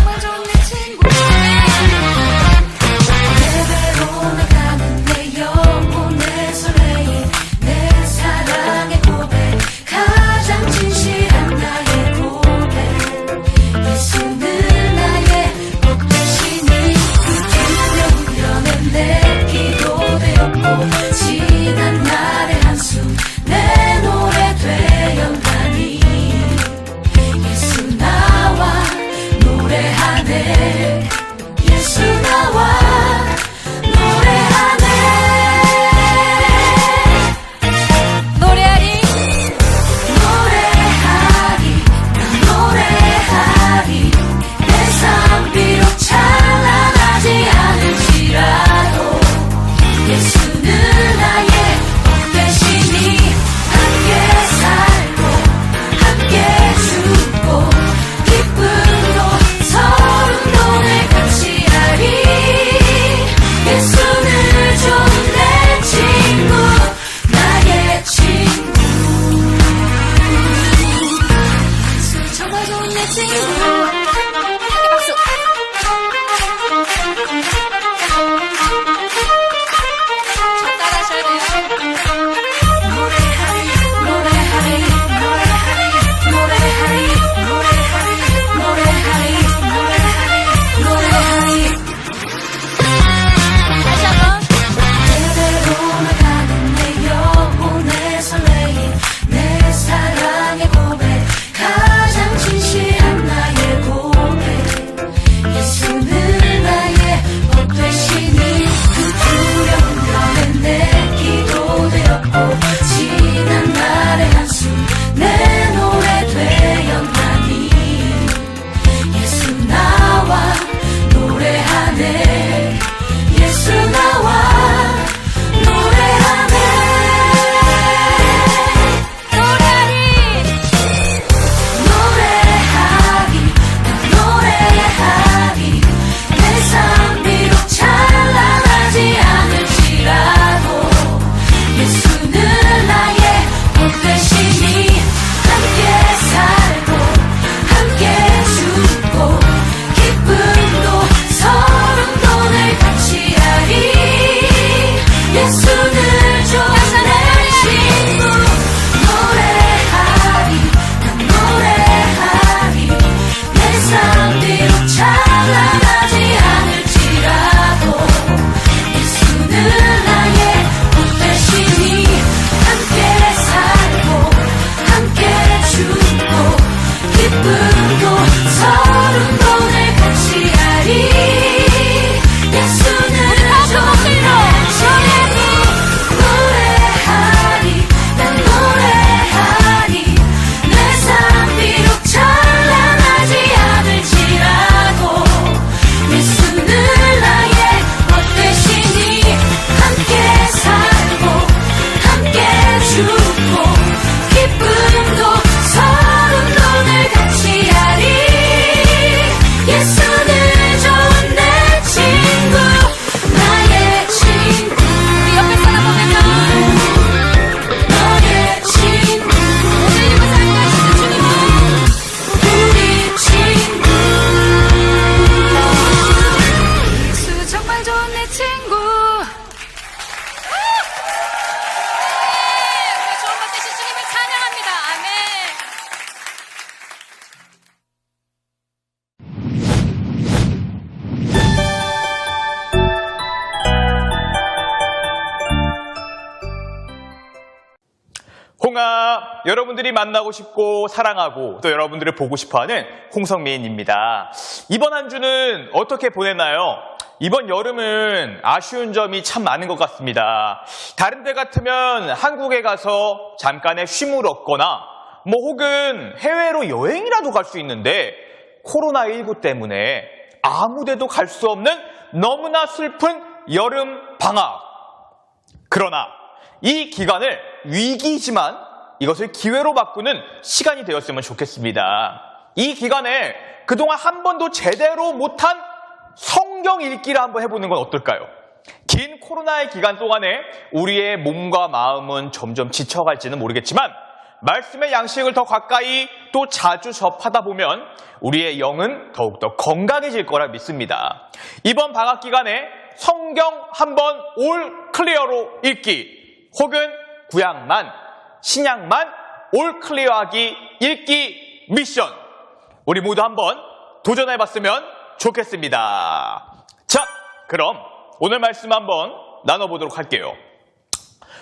정말 좋은 내 친구 내배로 나가는 내 영혼의 설레임 내 사랑의 고백 가장 진실한 나의 고백 예수는 나의 복 되시니 그 두려운 내 기도 되었고 지난 날의 한숨 내 노래 되었나니 예수 나와 노래하네 예수 나와 노래하네 노래하리 노래하리 난 노래하리 내 삶 비록 찬란하지 않을지라도 예수는 나의 복 되시니 함께 살고 함께 죽고 기쁨도 서름도 늘 같이 하리 예수는 좋은 내 친구 나의 친구 예수 정말 좋은 내 친구 함께 박수 저 따라하셔야 돼요 노래하리 노래하리 노래하리 노래하리 노래하리 노래하리 노래하리 노래하리 다시 한번 내배로 나가는 내 영혼의 설레임 내 사랑의 고백 가장 진실한 나의 고백 예수는 나의 복 되시니 그 두려운 밤에 내 기도 되었고 지난 날의 한숨 내 노래 되었나니 예수 나와 노래하네 예수 나와 노래하네 노래하리 노래하리 난 노래하리 내 삶 비록 찬란하지 않을지라도 예수는 나의 복 되시니 함께 살고 함께 죽고 기쁨도 서름도 늘 같이 하리 예수는 좋은 내 친구 노래하리 난 노래하리 내 삶 비록 찬란하지 않을지라도 예수는 나의 복 되시니 함께 살고 함께 죽고 기쁨도 서름도 늘 같이 하리 예수는 좋은 내 친구 노래하리 난 노래하리 내 삶 비록 찬란하지 않을지라도 예수는 나의 복 되시니 함께 살고 함께 죽고 기쁨도 서름도 늘 같이 하리 예수는 좋은 내 친구 나의 친구 우리 옆에 사람 보면서 너의 친구 오늘 이곳에 함께하시는 주님은 우리 친구 예수 정말 좋은 내 친구 우리 좋은 것 되신 주님을 찬양합니다 아멘 홍합, 여러분들이 만나고 싶고 사랑하고 또 여러분들을 보고 싶어하는 홍성민입니다. 이번 한 주는 어떻게 보냈나요? 이번 여름은 아쉬운 점이 참 많은 것 같습니다. 다른 데 같으면 한국에 가서 잠깐의 쉼을 얻거나 뭐 혹은 해외로 여행이라도 갈 수 있는데 코로나19 때문에 아무 데도 갈 수 없는 너무나 슬픈 여름 방학. 그러나 이 기간을 위기지만 이것을 기회로 바꾸는 시간이 되었으면 좋겠습니다. 이 기간에 그동안 한 번도 제대로 못한 성경 읽기를 한번 해보는 건 어떨까요? 긴 코로나의 기간 동안에 우리의 몸과 마음은 점점 지쳐갈지는 모르겠지만 말씀의 양식을 더 가까이 또 자주 접하다 보면 우리의 영은 더욱더 건강해질 거라 믿습니다. 이번 방학 기간에 성경 한번 올 클리어로 읽기 혹은 구약만, 신약만 올 클리어하기 읽기 미션 우리 모두 한번 도전해봤으면 좋겠습니다. 자, 그럼 오늘 말씀 한번 나눠보도록 할게요.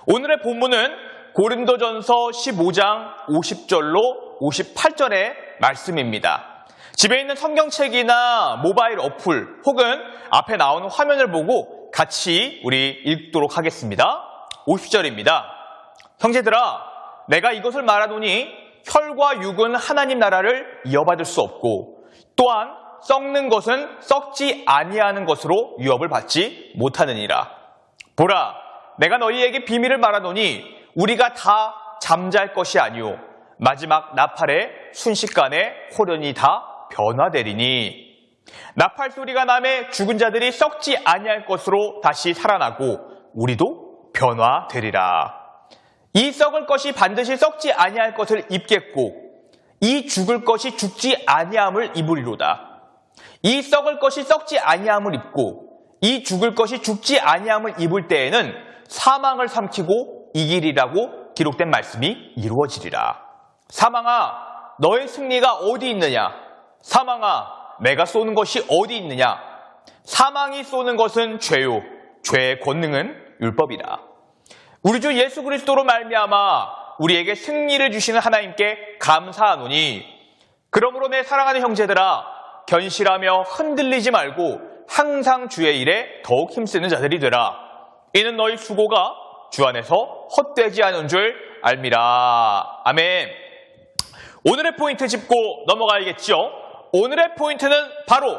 오늘의 본문은 고린도전서 15장 50절로 58절의 말씀입니다. 집에 있는 성경책이나 모바일 어플 혹은 앞에 나오는 화면을 보고 같이 우리 읽도록 하겠습니다. 50절입니다. 형제들아, 내가 이것을 말하노니 혈과 육은 하나님 나라를 이어받을 수 없고 또한 썩는 것은 썩지 아니하는 것으로 유업을 받지 못하느니라. 보라, 내가 너희에게 비밀을 말하노니 우리가 다 잠잘 것이 아니오 마지막 나팔의 순식간에 홀연히 다 변화되리니 나팔 소리가 나매 죽은 자들이 썩지 아니할 것으로 다시 살아나고 우리도 변화되리라. 이 썩을 것이 반드시 썩지 아니할 것을 입겠고 이 죽을 것이 죽지 아니함을 입으리로다. 이 썩을 것이 썩지 아니함을 입고 이 죽을 것이 죽지 아니함을 입을 때에는 사망을 삼키고 이기리라고 기록된 말씀이 이루어지리라. 사망아, 너의 승리가 어디 있느냐? 사망아, 내가 쏘는 것이 어디 있느냐? 사망이 쏘는 것은 죄요, 죄의 권능은 율법이라. 우리 주 예수 그리스도로 말미암아 우리에게 승리를 주시는 하나님께 감사하노니 그러므로 내 사랑하는 형제들아 견실하며 흔들리지 말고 항상 주의 일에 더욱 힘쓰는 자들이 되라. 이는 너희 수고가 주 안에서 헛되지 않은 줄 알미라. 아멘. 오늘의 포인트 짚고 넘어가야겠죠. 오늘의 포인트는 바로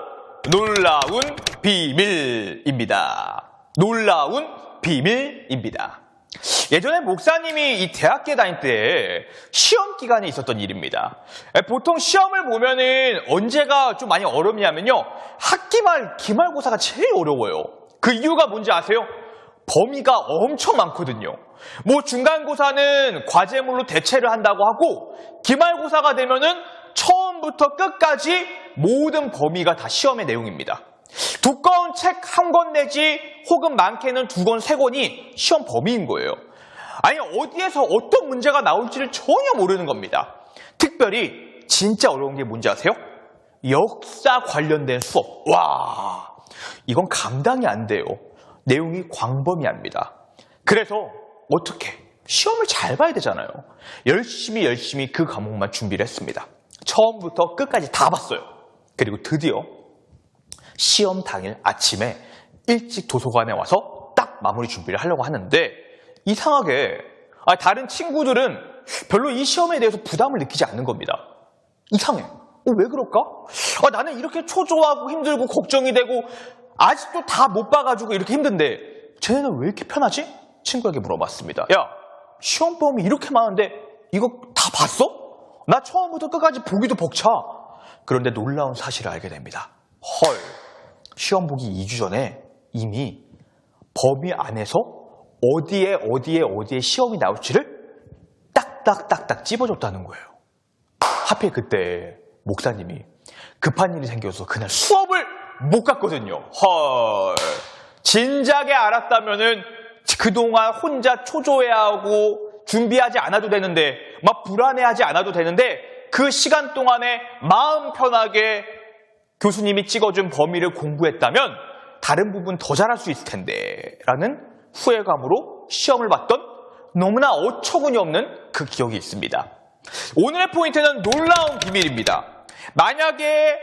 놀라운 비밀입니다. 놀라운 비밀입니다. 예전에 목사님이 이 대학교 다닐 때 시험 기간에 있었던 일입니다. 보통 시험을 보면은 언제가 좀 많이 어렵냐면요. 학기말 기말고사가 제일 어려워요. 그 이유가 뭔지 아세요? 범위가 엄청 많거든요. 뭐 중간고사는 과제물로 대체를 한다고 하고 기말고사가 되면은 처음부터 끝까지 모든 범위가 다 시험의 내용입니다. 두꺼운 책 한 권 내지 혹은 많게는 2권, 3권이 시험 범위인 거예요. 아니 어디에서 어떤 문제가 나올지를 전혀 모르는 겁니다. 특별히 진짜 어려운 게 뭔지 아세요? 역사 관련된 수업. 와, 이건 감당이 안 돼요. 내용이 광범위합니다. 그래서 어떻게? 시험을 잘 봐야 되잖아요. 열심히 그 과목만 준비를 했습니다. 처음부터 끝까지 다 봤어요. 그리고 드디어 시험 당일 아침에 일찍 도서관에 와서 딱 마무리 준비를 하려고 하는데 이상하게 다른 친구들은 별로 이 시험에 대해서 부담을 느끼지 않는 겁니다. 이상해. 왜 그럴까? 나는 이렇게 초조하고 힘들고 걱정이 되고 아직도 다 못 봐가지고 이렇게 힘든데 쟤네는 왜 이렇게 편하지? 친구에게 물어봤습니다. 야, 시험 범위 이렇게 많은데 이거 다 봤어? 나 처음부터 끝까지 보기도 벅차. 그런데 놀라운 사실을 알게 됩니다. 헐, 시험 보기 2주 전에 이미 범위 안에서 어디에 시험이 나올지를 딱딱딱딱 찝어줬다는 거예요. 하필 그때 목사님이 급한 일이 생겨서 그날 수업을 못 갔거든요. 헐, 진작에 알았다면은 그동안 혼자 초조해하고 준비하지 않아도 되는데 막 불안해하지 않아도 되는데 그 시간 동안에 마음 편하게 교수님이 찍어준 범위를 공부했다면 다른 부분 더 잘할 수 있을 텐데 라는 후회감으로 시험을 봤던 너무나 어처구니 없는 그 기억이 있습니다. 오늘의 포인트는 놀라운 비밀입니다. 만약에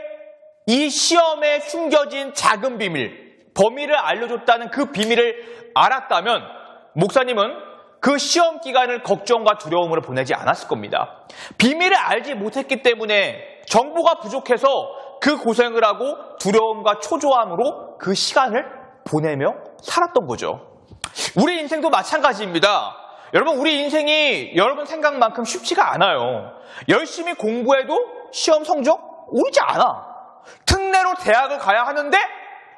이 시험에 숨겨진 작은 비밀, 범위를 알려줬다는 그 비밀을 알았다면 목사님은 그 시험 기간을 걱정과 두려움으로 보내지 않았을 겁니다. 비밀을 알지 못했기 때문에 정보가 부족해서 그 고생을 하고 두려움과 초조함으로 그 시간을 보내며 살았던 거죠. 우리 인생도 마찬가지입니다. 여러분, 우리 인생이 여러분 생각만큼 쉽지가 않아요. 열심히 공부해도 시험 성적 오르지 않아. 특례로 대학을 가야 하는데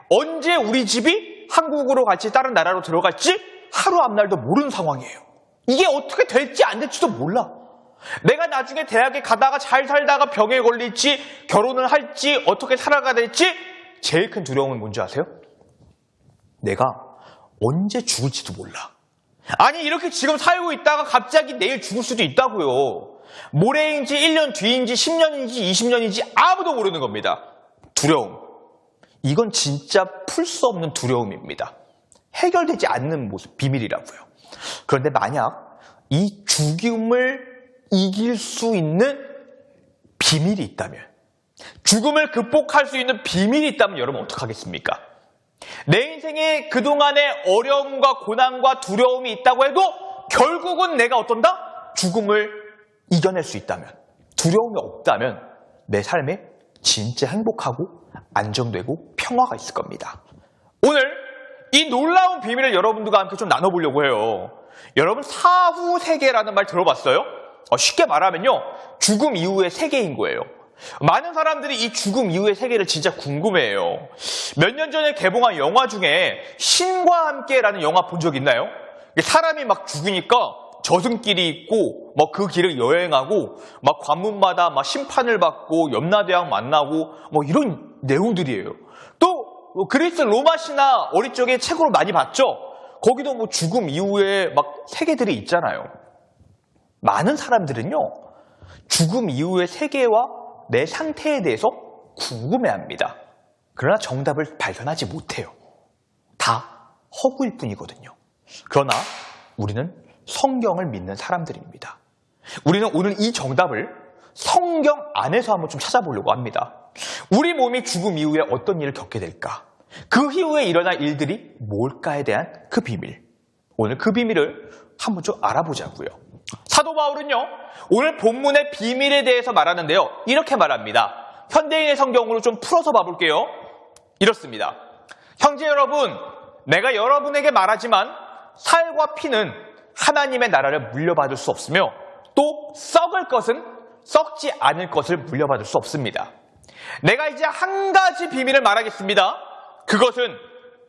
언제 우리 집이 한국으로 갈지 다른 나라로 들어갈지 하루 앞날도 모르는 상황이에요. 이게 어떻게 될지 안 될지도 몰라. 내가 나중에 대학에 가다가 잘 살다가 병에 걸릴지, 결혼을 할지, 어떻게 살아가야 될지 제일 큰 두려움은 뭔지 아세요? 내가 언제 죽을지도 몰라. 아니 이렇게 지금 살고 있다가 갑자기 내일 죽을 수도 있다고요. 모레인지 1년 뒤인지 10년인지 20년인지 아무도 모르는 겁니다. 두려움. 이건 진짜 풀 수 없는 두려움입니다. 해결되지 않는 모습, 비밀이라고요. 그런데 만약 이 죽음을 이길 수 있는 비밀이 있다면, 죽음을 극복할 수 있는 비밀이 있다면 여러분 어떡하겠습니까? 내 인생에 그동안의 어려움과 고난과 두려움이 있다고 해도 결국은 내가 어떤다? 죽음을 이겨낼 수 있다면, 두려움이 없다면 내 삶에 진짜 행복하고 안정되고 평화가 있을 겁니다. 오늘 이 놀라운 비밀을 여러분들과 함께 좀 나눠보려고 해요. 여러분 사후 세계라는 말 들어봤어요? 쉽게 말하면요, 죽음 이후의 세계인 거예요. 많은 사람들이 이 죽음 이후의 세계를 진짜 궁금해해요. 몇 년 전에 개봉한 영화 중에 신과 함께라는 영화 본 적 있나요? 사람이 막 죽으니까 저승길이 있고 막 그 길을 여행하고 막 관문마다 막 심판을 받고 염라대왕 만나고 뭐 이런 내용들이에요. 또 그리스 로마 신화 어릴 적에 책으로 많이 봤죠? 거기도 뭐 죽음 이후에 막 세계들이 있잖아요. 많은 사람들은요, 죽음 이후의 세계와 내 상태에 대해서 궁금해합니다. 그러나 정답을 발견하지 못해요. 다 허구일 뿐이거든요. 그러나 우리는 성경을 믿는 사람들입니다. 우리는 오늘 이 정답을 성경 안에서 한번 좀 찾아보려고 합니다. 우리 몸이 죽음 이후에 어떤 일을 겪게 될까? 그 이후에 일어날 일들이 뭘까에 대한 그 비밀. 오늘 그 비밀을 한번 좀 알아보자고요. 사도 바울은요, 오늘 본문의 비밀에 대해서 말하는데요, 이렇게 말합니다. 현대인의 성경으로 좀 풀어서 봐볼게요. 이렇습니다. 형제 여러분, 내가 여러분에게 말하지만 살과 피는 하나님의 나라를 물려받을 수 없으며 또 썩을 것은 썩지 않을 것을 물려받을 수 없습니다. 내가 이제 한 가지 비밀을 말하겠습니다. 그것은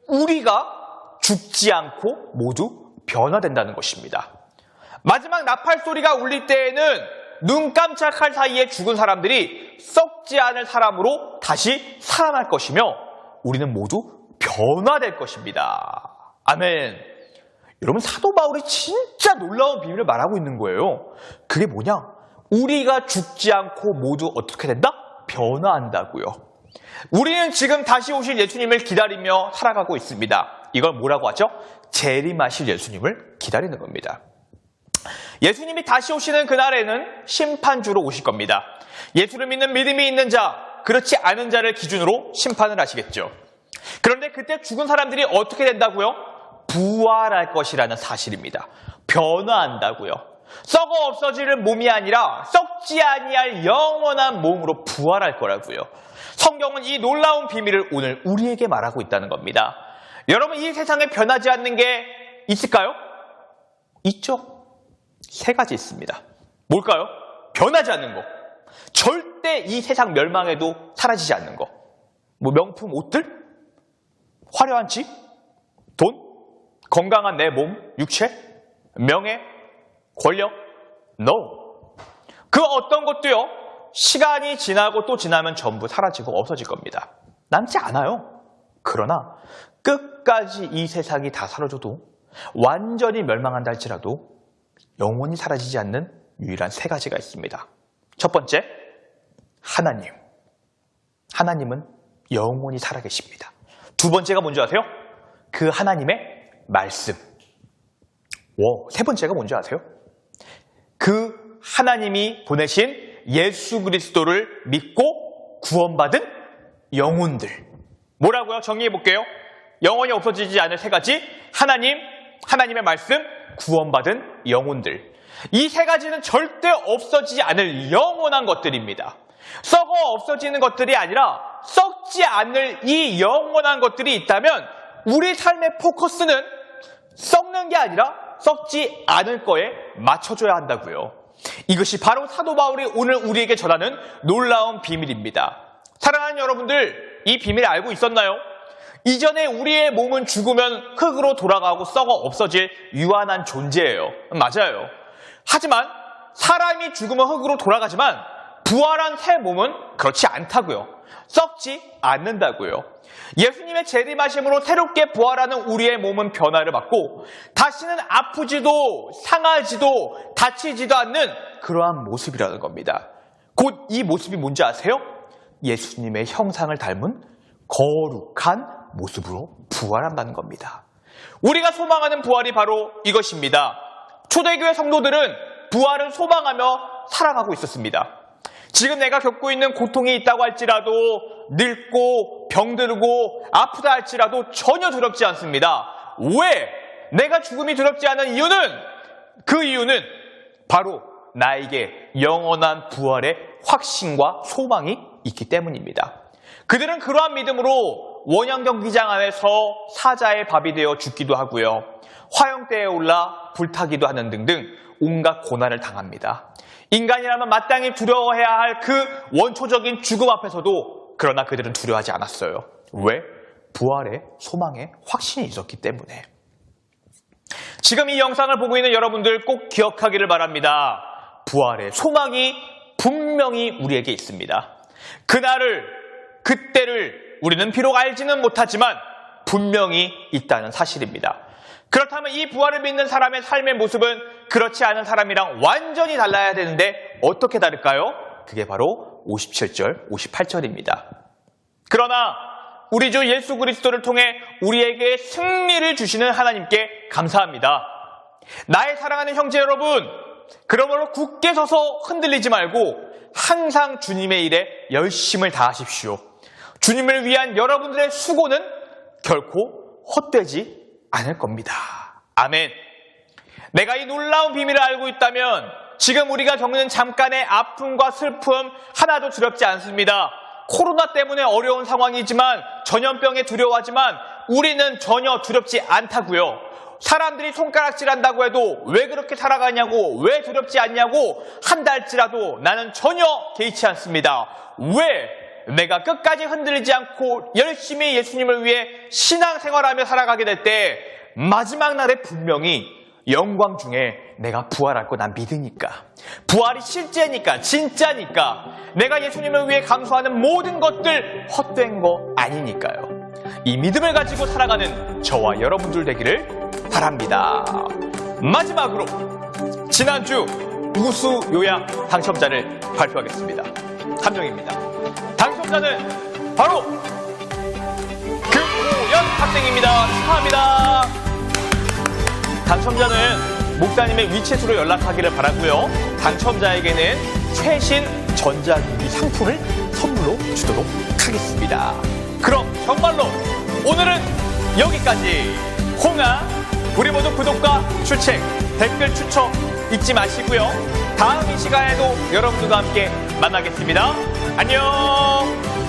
우리가 죽지 않고 모두 변화된다는 것입니다. 마지막 나팔 소리가 울릴 때에는 눈 깜짝할 사이에 죽은 사람들이 썩지 않을 사람으로 다시 살아날 것이며 우리는 모두 변화될 것입니다. 아멘. 여러분, 사도 바울이 진짜 놀라운 비밀을 말하고 있는 거예요. 그게 뭐냐? 우리가 죽지 않고 모두 어떻게 된다? 변화한다고요. 우리는 지금 다시 오실 예수님을 기다리며 살아가고 있습니다. 이걸 뭐라고 하죠? 재림하실 예수님을 기다리는 겁니다. 예수님이 다시 오시는 그날에는 심판주로 오실 겁니다. 예수를 믿는 믿음이 있는 자, 그렇지 않은 자를 기준으로 심판을 하시겠죠. 그런데 그때 죽은 사람들이 어떻게 된다고요? 부활할 것이라는 사실입니다. 변화한다고요. 썩어 없어질 몸이 아니라 썩지 아니할 영원한 몸으로 부활할 거라고요. 성경은 이 놀라운 비밀을 오늘 우리에게 말하고 있다는 겁니다. 여러분, 이 세상에 변하지 않는 게 있을까요? 있죠. 세 가지 있습니다. 뭘까요? 변하지 않는 거. 절대 이 세상 멸망에도 사라지지 않는 거. 뭐 명품 옷들? 화려한 집? 돈? 건강한 내 몸, 육체? 명예? 권력? No. 그 어떤 것도요, 시간이 지나고 또 지나면 전부 사라지고 없어질 겁니다. 남지 않아요. 그러나 끝까지 이 세상이 다 사라져도, 완전히 멸망한다 할지라도 영원히 사라지지 않는 유일한 세 가지가 있습니다. 첫 번째, 하나님. 하나님은 영원히 살아계십니다. 두 번째가 뭔지 아세요? 그 하나님의 말씀. 세 번째가 뭔지 아세요? 그 하나님이 보내신 예수 그리스도를 믿고 구원받은 영혼들. 뭐라고요? 정리해 볼게요. 영원히 없어지지 않을 세 가지. 하나님, 하나님의 말씀, 구원받은 영혼들. 이 세 가지는 절대 없어지지 않을 영원한 것들입니다. 썩어 없어지는 것들이 아니라 썩지 않을 이 영원한 것들이 있다면 우리 삶의 포커스는 썩는 게 아니라 썩지 않을 거에 맞춰줘야 한다고요. 이것이 바로 사도 바울이 오늘 우리에게 전하는 놀라운 비밀입니다. 사랑하는 여러분들, 이 비밀 알고 있었나요? 이전에 우리의 몸은 죽으면 흙으로 돌아가고 썩어 없어질 유한한 존재예요. 맞아요. 하지만 사람이 죽으면 흙으로 돌아가지만 부활한 새 몸은 그렇지 않다고요. 썩지 않는다고요. 예수님의 재림하심으로 새롭게 부활하는 우리의 몸은 변화를 받고 다시는 아프지도 상하지도 다치지도 않는 그러한 모습이라는 겁니다. 곧 이 모습이 뭔지 아세요? 예수님의 형상을 닮은 거룩한 모습으로 부활한다는 겁니다. 우리가 소망하는 부활이 바로 이것입니다. 초대교회 성도들은 부활을 소망하며 살아가고 있었습니다. 지금 내가 겪고 있는 고통이 있다고 할지라도 늙고 병들고 아프다 할지라도 전혀 두렵지 않습니다. 왜? 내가 죽음이 두렵지 않은 이유는 그 이유는 바로 나에게 영원한 부활의 확신과 소망이 있기 때문입니다. 그들은 그러한 믿음으로 원형 경기장 안에서 사자의 밥이 되어 죽기도 하고요. 화형대에 올라 불타기도 하는 등등 온갖 고난을 당합니다. 인간이라면 마땅히 두려워해야 할 그 원초적인 죽음 앞에서도 그러나 그들은 두려워하지 않았어요. 왜? 부활의 소망에 확신이 있었기 때문에. 지금 이 영상을 보고 있는 여러분들 꼭 기억하기를 바랍니다. 부활의 소망이 분명히 우리에게 있습니다. 그날을, 그때를 우리는 비록 알지는 못하지만 분명히 있다는 사실입니다. 그렇다면 이 부활을 믿는 사람의 삶의 모습은 그렇지 않은 사람이랑 완전히 달라야 되는데 어떻게 다를까요? 그게 바로 57절, 58절입니다. 그러나 우리 주 예수 그리스도를 통해 우리에게 승리를 주시는 하나님께 감사합니다. 나의 사랑하는 형제 여러분, 그러므로 굳게 서서 흔들리지 말고 항상 주님의 일에 열심을 다하십시오. 주님을 위한 여러분들의 수고는 결코 헛되지 않을 겁니다. 아멘. 내가 이 놀라운 비밀을 알고 있다면 지금 우리가 겪는 잠깐의 아픔과 슬픔 하나도 두렵지 않습니다. 코로나 때문에 어려운 상황이지만 전염병에 두려워하지만 우리는 전혀 두렵지 않다고요. 사람들이 손가락질한다고 해도 왜 그렇게 살아가냐고, 왜 두렵지 않냐고 한달치라도 나는 전혀 개의치 않습니다. 왜? 내가 끝까지 흔들리지 않고 열심히 예수님을 위해 신앙생활하며 살아가게 될 때 마지막 날에 분명히 영광 중에 내가 부활할 거 난 믿으니까, 부활이 실제니까, 진짜니까, 내가 예수님을 위해 감수하는 모든 것들 헛된 거 아니니까요. 이 믿음을 가지고 살아가는 저와 여러분들 되기를 바랍니다. 마지막으로 지난주 우수 요약 당첨자를 발표하겠습니다. 3명입니다. 당첨자는 바로 금호연 학생입니다. 축하합니다. 당첨자는 목사님의 위챗으로 연락하기를 바라고요. 당첨자에게는 최신 전자기기 상품을 선물로 주도록 하겠습니다. 그럼 정말로 오늘은 여기까지. 홍아, 우리 모두 구독과 출첵, 댓글 추천 잊지 마시고요. 다음 이 시간에도 여러분들과 함께 만나겠습니다. 안녕.